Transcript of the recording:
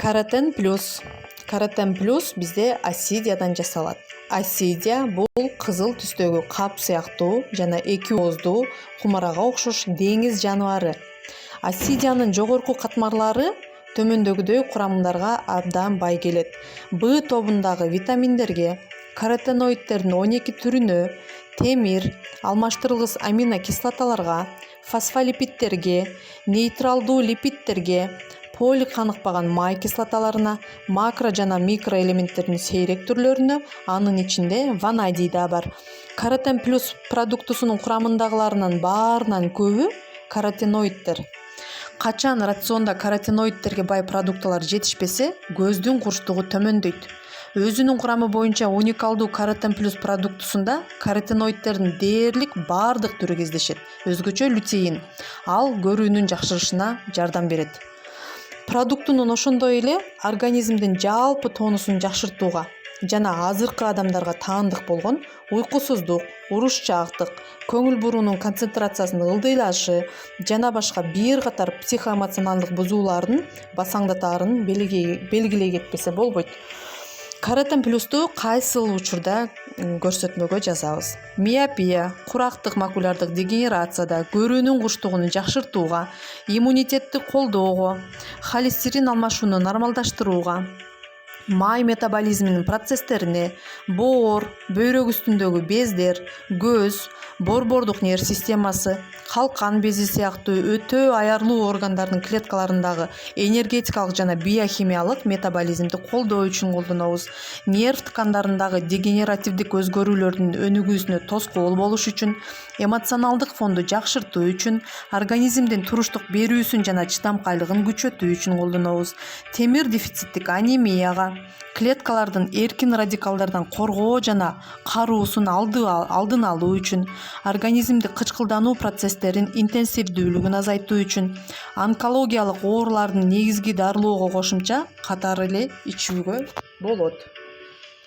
Каротен плюс. Каротен плюс бизде асидиядан жасалат. Асидия бул кызыл түстөгү кап сыяктуу жана эки ооздуу кумарага окшош деңиз жаныбары. Асидиянын жогорку катмарлары төмөндөгүдөй курамдарга абдан бай келет. Б тобундагы витаминдерге, каротеноидтердин 12 түрүнө, темир, алмаштырылгыс аминокислоталарга, фосфолипидтерге, нейтралдуу липидтерге, поликаныкпаган май кислоталарына, макро жана микроэлементтердин сейрек түрлөрүнө, анын ичинде ванадий да бар. Каротен плюс продуктусунун курамындагыларынын баарынан көбү каротеноидтер. Качан рациондо каротеноидтерге бай продукталар жетишпесе, көздүн курчтугу төмөндөйт. Өзүнүн курамы боюнча уникалдуу каротен плюс продуктусунда каротеноидтердин дээрлик баардык түрү кездешет. Өзгөчө лютеин. Ал көрүүнүн жакшырышына жардам берет. Продуктунун ошондой эле организмдин жалпы тонусун жакшыртууга жана азыркы адамдарга таандык болгон уйкусуздук, урушчаактык, көңүл буруунун концентрациясынын ылдыйлашы жана башка бир катар психоэмоционалдык бузуулардын басаңдатаарын белгилей кетпесе болбойт. Каротен плюсту кайсыл учурда көрсөтмөгө жазабыз? Миопия, курактык макулярдык дегенерацияда, көрүүнүн курчтугун жакшыртууга, иммунитетти колдоого, холестерин алмашууну нормалдаштырууга, май метаболизминин процесстерине, боор, бөйрөк үстүндөгү бездер, көз, борбордук нерв системасы, калкан бези сыяктуу өтө аярлуу органдардын клеткаларындагы энергетикалык жана биохимиялык метаболизмди колдоо үчүн колдонобуз. Нерв ткандарындагы дегенеративдик өзгөрүүлөрдүн өнүгүүсүнө тоскоол болуш үчүн, эмоционалдык фонду жакшыртуу үчүн, организмдин туруштук берүүсүн жана чыдамкайлыгын күчөтүү үчүн колдонобуз. Темир дефициттик анемияга, клеткалардын эркин радикалдардан коргоо жана каруусун алдын алуу үчүн, организмди кычкылдануу процесстерин интенсивдүүлүгүн азайтуу үчүн, онкологиялык оорулардын негизги дарылоого кошумча катары эле ичүүгө болот.